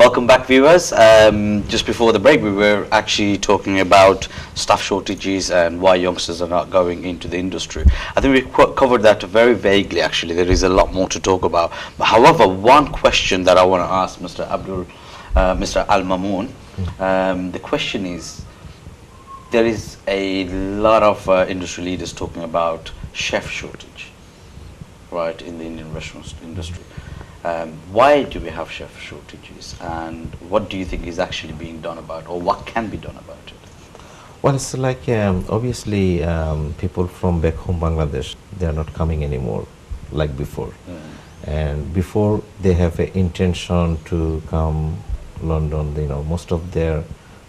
Welcome back, viewers. Just before the break, we were actually talking about staff shortages and why youngsters are not going into the industry. I think we covered that very vaguely, actually. There is a lot more to talk about. But however, one question that I want to ask Mr. Al-Mamoon, the question is, there is a lot of industry leaders talking about chef shortage, right, in the Indian restaurant industry. Why do we have chef shortages, and what do you think is actually being done about, or what can be done about it? Well, it's like obviously people from back home Bangladesh, they are not coming anymore like before. And before they have an intention to come London, you know, most of their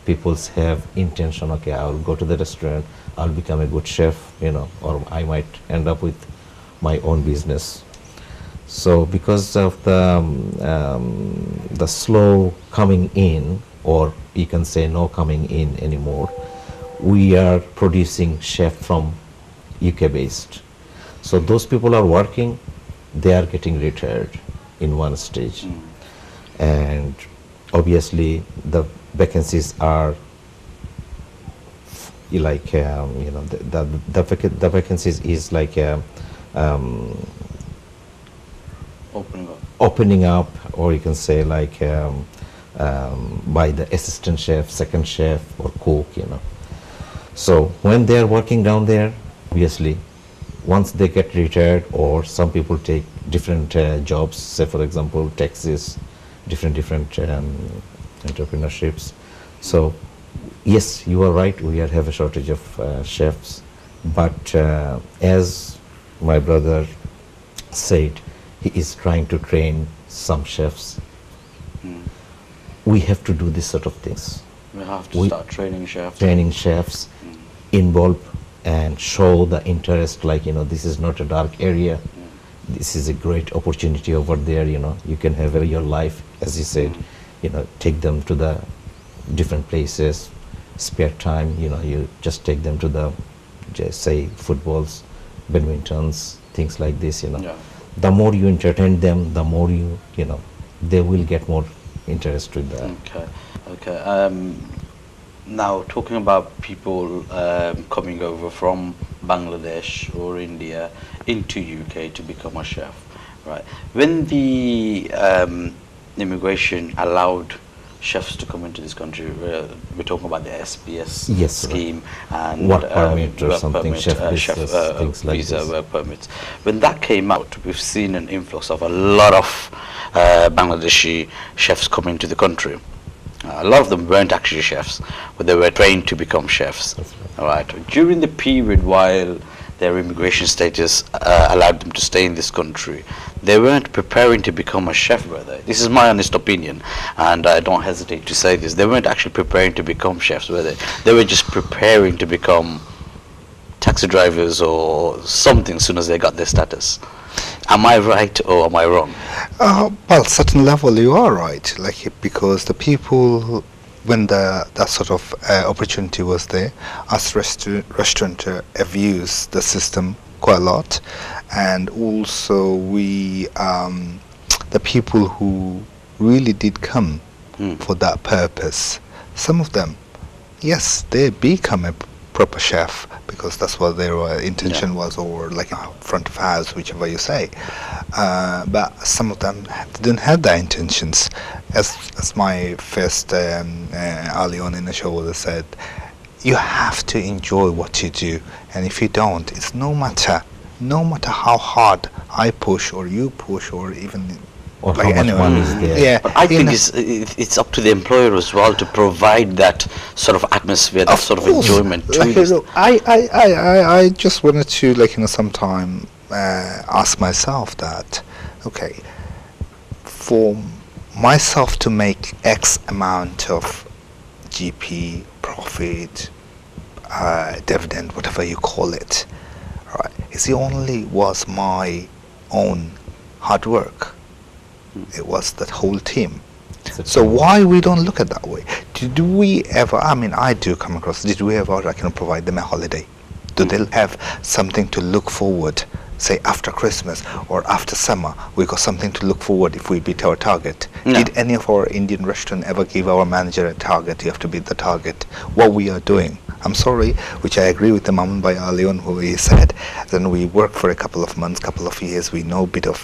peoples have intention, okay, I'll go to the restaurant, I'll become a good chef, you know, or I might end up with my own business. So because of the slow coming in, or you can say no coming in anymore, we are producing chef from UK based. So those people are working, they are getting retired in one stage. And obviously the vacancies are like, you know, the vacancies is like opening up, or you can say like by the assistant chef, second chef, or cook, you know. So when they are working down there, obviously once they get retired, or some people take different jobs, say for example taxis, different entrepreneurships. So yes, you are right, we have a shortage of chefs, but as my brother said, he is trying to train some chefs. We have to do this sort of things. We have to start training chefs. Training chefs, involve and show the interest, like, you know, this is not a dark area. This is a great opportunity over there, you know, you can have your life, as you said, you know, take them to the different places, spare time, you know, you just take them to the, just say, footballs, badmintons, things like this, you know. Yeah. The more you entertain them, the more you know, they will get more interest with that. Okay. Now, talking about people coming over from Bangladesh or India into UK to become a chef, right? When the immigration allowed chefs to come into this country, we're talking about the SBS scheme and work permit or something, chef things like visa, this. work permits. When that came out, we've seen an influx of a lot of Bangladeshi chefs coming to the country. A lot of them weren't actually chefs, but they were trained to become chefs. That's right. All right. During the period while their immigration status allowed them to stay in this country, they weren't preparing to become a chef, were they? This is my honest opinion, and I don't hesitate to say this. They weren't actually preparing to become chefs, were they? They were just preparing to become taxi drivers or something as soon as they got their status. Am I right or am I wrong? Well, certain level you are right, like, because the people, when that sort of opportunity was there, us restaurateur have used the system quite a lot, and also we the people who really did come for that purpose, some of them, yes, they become a proper chef because that's what their intention was, or like front of house, whichever you say. But some of them didn't have the intentions. As my first early on in the show said, you have to enjoy what you do, and if you don't, it's no matter how hard I push or you push, or even or like how much anyone. money is there. Yeah, But I think it's up to the employer as well to provide that sort of atmosphere, that sort of enjoyment to like, this. I just wanted to, like, you know, sometime ask myself that, okay, for myself to make X amount of GP, profit, dividend, whatever you call it, right, it only was my own hard work. It was that whole team. So why we don't look at that way? Did we ever, I mean, I do come across, did we ever, I can provide them a holiday? Do they have something to look forward say after Christmas or after summer, we got something to look forward if we beat our target. No. Did any of our Indian restaurant ever give our manager a target? You have to beat the target. What we are doing, I'm sorry, which I agree with the Mamun Bhai earlier on, who he said, then we work for a couple of months, couple of years, we know a bit of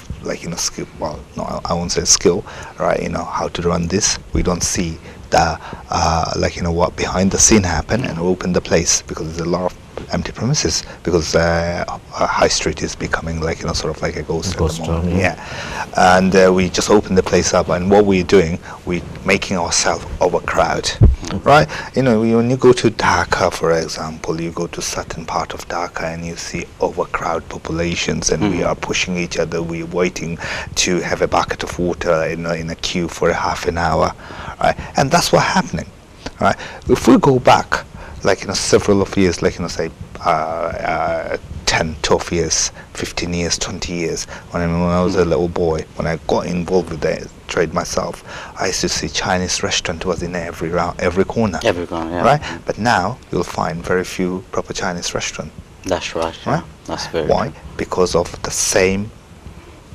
skill, well, no, I won't say skill, right, how to run this. We don't see the, what behind the scene happen, and open the place, because there's a lot of empty premises, because High Street is becoming sort of like a ghost at the moment. Town, Yeah. And we just open the place up, and what we're doing, we're making ourselves overcrowd. Right, when you go to Dhaka, for example, you go to certain part of Dhaka and you see overcrowd populations, and we are pushing each other. We're waiting to have a bucket of water in a queue for a half an hour, right? And that's what's happening, right? If we go back, several of years, say 10, 12 years, 15 years, 20 years, when I was a little boy, when I got involved with the trade myself, I used to see Chinese restaurant was in every corner. Every corner, yeah. Right? But now you'll find very few proper Chinese restaurant. That's right. Yeah. Right? That's very Why? true. Because of the same,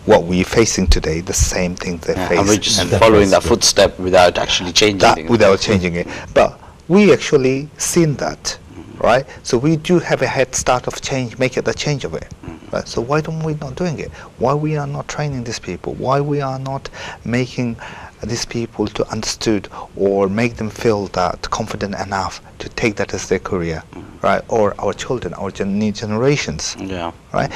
what we're facing today, the same thing they face. And we're just and following that footstep without actually changing that things. without changing it. But we actually seen that, right? So we do have a head start of change, make it the change of it. Right? So why don't we not doing it? Why we are not training these people? Why we are not making these people to understood, or make them feel that confident enough to take that as their career, right? Or our children, our new generations, Yeah. right?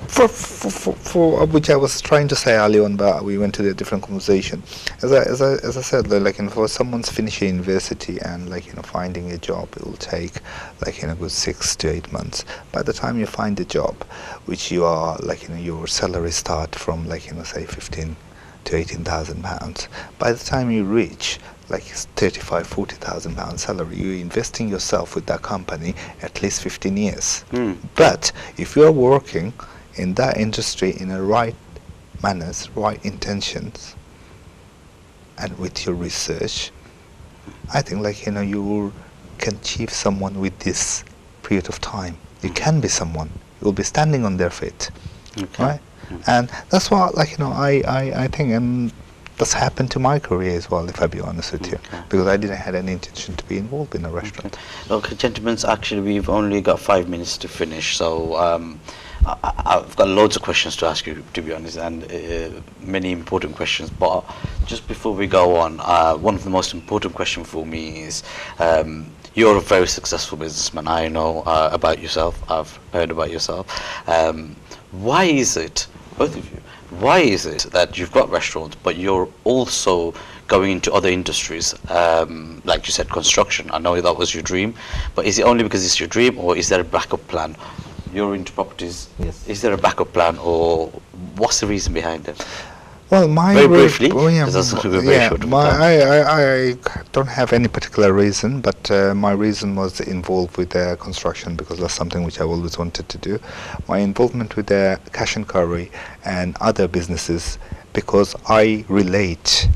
For which I was trying to say earlier on, but we went to a different conversation. As I said, for someone's finishing university and finding a job, it will take a good 6 to 8 months. By the time you find a job, which you are your salary start from say 15 to 18,000 pounds. By the time you reach 35, 40,000 pound salary, you're investing yourself with that company at least 15 years. But if you are working in that industry in the right manners, right intentions, and with your research, I think you can achieve someone with this period of time. You can be someone. You will be standing on their feet, right? And that's what I think, and that's happened to my career as well, if I be honest with you, because I didn't have any intention to be involved in a restaurant. Okay, gentlemen, actually we've only got 5 minutes to finish, so I've got loads of questions to ask you, to be honest, and many important questions. But just before we go on, one of the most important questions for me is, you're a very successful businessman. I know about yourself. I've heard about yourself. Why is it, both of you, why is it that you've got restaurants, but you're also going into other industries, like you said, construction? I know that was your dream, but is it only because it's your dream, or is there a backup plan? You're into properties. Yes. Is there a backup plan, or what's the reason behind it? Well, my Very briefly, because that's going to be very short of time. I don't have any particular reason, but my reason was involved with construction, because that's something which I always wanted to do. My involvement with cash and carry and other businesses, because I relate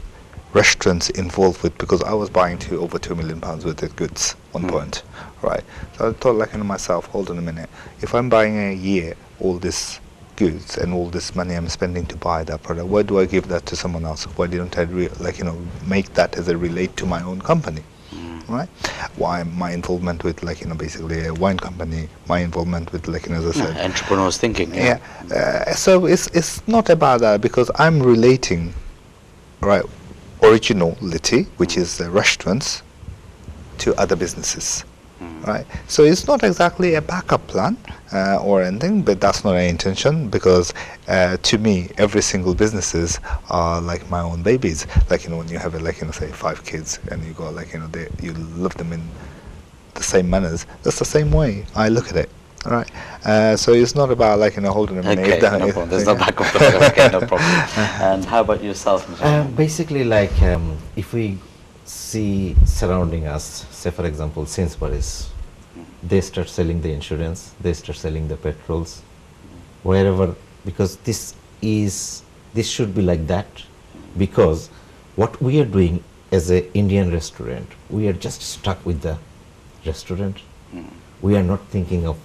restaurants involved with, because I was buying over £2 million worth of goods one point, right? So I thought myself, hold on a minute, if I'm buying a year all this goods and all this money I'm spending to buy that product, why do I give that to someone else? Why didn't I make that as a relate to my own company, right? Why my involvement with basically a wine company, my involvement with as I said, entrepreneurs thinking. So it's not about that, because I'm relating, right, originality, which is restaurants, to other businesses. Right, so it's not exactly a backup plan or anything, but that's not an intention, because to me every single businesses are like my own babies. When you have say 5 kids and you go you love them in the same manners, that's the same way I look at it. All right, so it's not about holding them. Okay, no problem. There's no backup plan. Okay, no problem. And how about yourself, Mr. Basically, if we see surrounding us, say for example Sainsbury's, they start selling the insurance, they start selling the petrols, wherever, because this should be like that, because what we are doing as an Indian restaurant, we are just stuck with the restaurant. We are not thinking of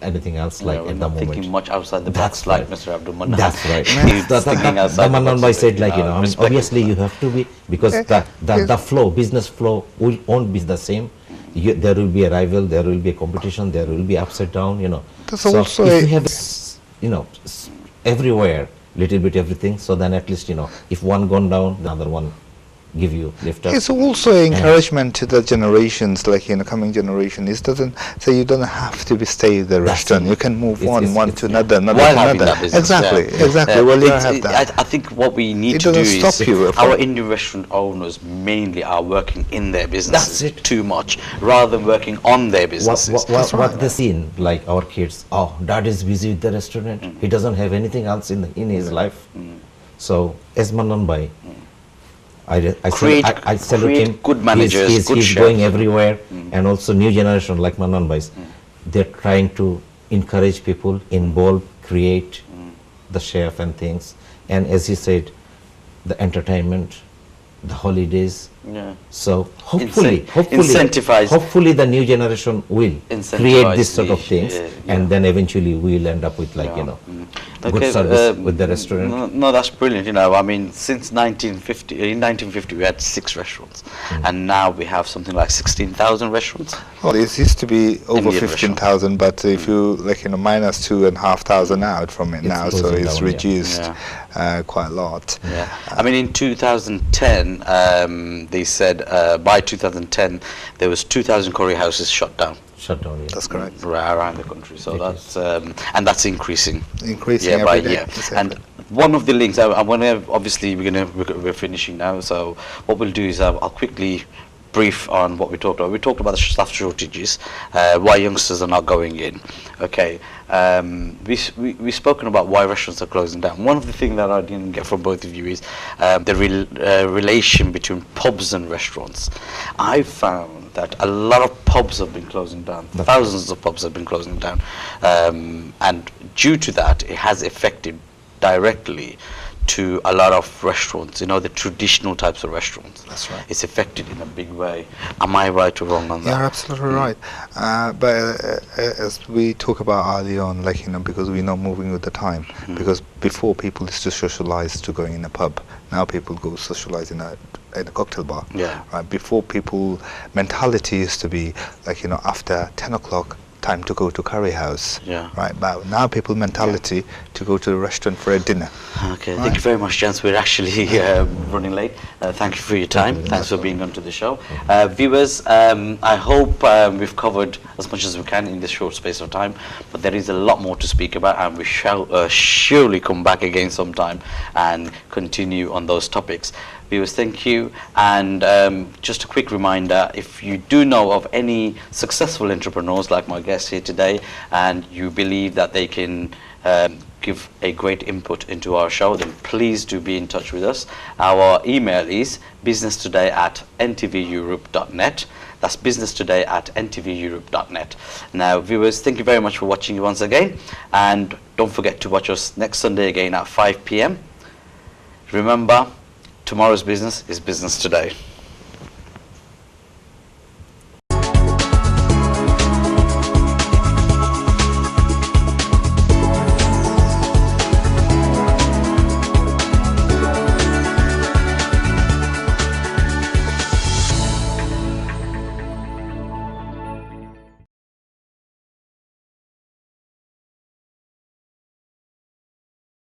anything else like we're at the not moment. thinking much outside the That's box like right. Mr. Abdul Mannan. That's right. He's thinking outside the box. Mannan said, like, respect obviously for you that. have to be, because the flow, business flow won't be the same. There will be a rival, there will be a competition, there will be upside down, That's So also if you have, everywhere, little bit everything, so then at least, if one gone down, the other one give you lift up. It's also encouragement to the generations, like coming generation. It doesn't say you don't have to be stay at the restaurant. You can move one to another, While having another. that business, Exactly, yeah. exactly. Well, you have that. I think what we need It to do doesn't is stop you our from- Indian restaurant owners mainly are working in their businesses That's it. too much rather than working on their businesses. What they seen, like our kids, oh, dad is busy with the restaurant, he doesn't have anything else in his life. So as Mannan Bhai, I salute create him. good managers, he's good chefs. going everywhere, and also new generation like Mannan Bhai's, they're trying to encourage people, involve, create the chef and things. And as he said, the entertainment, the holidays. Yeah. So hopefully Incentivize. hopefully the new generation will Incentivize create this sort the- of things, yeah. and then eventually we'll end up with, like, good service with the restaurant. No, that's brilliant. I mean, since 1950, in 1950 we had 6 restaurants, and now we have something like 16,000 restaurants. Well, it used to be over Indian 15,000, but if you minus 2,500 out from it It's now, so closing it's down, yeah. reduced quite a lot. Yeah, I mean, in 2010, they said by 2010 there was 2,000 curry houses shut down Shut down, yeah. That's correct. around the country. So It that's and that's increasing. Increasing year by every day. year. Yes, And every- one of the links, I want to, obviously we're finishing now, so what we'll do is I'll quickly brief on what we talked about. We talked about the staff shortages, why youngsters are not going in. Okay, we've spoken about why restaurants are closing down. One of the things that I didn't get from both of you is the relation between pubs and restaurants. I found that a lot of pubs have been closing down. Thousands of pubs have been closing down, and due to that, it has affected directly to a lot of restaurants, the traditional types of restaurants. That's right. It's affected in a big way. Am I right or wrong on that? You're absolutely right. But as we talk about early on, because we're not moving with the time, because before people used to socialize to going in a pub, now people go socialize in a cocktail bar. Yeah. Right. Before people mentality used to be after 10 o'clock, time to go to curry house. Yeah. Right. But now people mentality to go to the restaurant for a dinner. Okay, Right. thank you very much, gents. We're actually running late. Thank you for your time. Thanks for being on to the show. Viewers, I hope we've covered as much as we can in this short space of time, but there is a lot more to speak about, and we shall surely come back again sometime and continue on those topics. Viewers, thank you. And just a quick reminder, if you do know of any successful entrepreneurs like my guests here today, and you believe that they can give a great input into our show, then please do be in touch with us. Our email is businesstoday@ntveurope.net. That's businesstoday@ntveurope.net. Now, viewers, thank you very much for watching once again, and don't forget to watch us next Sunday again at 5 p.m. Remember, tomorrow's business is business today.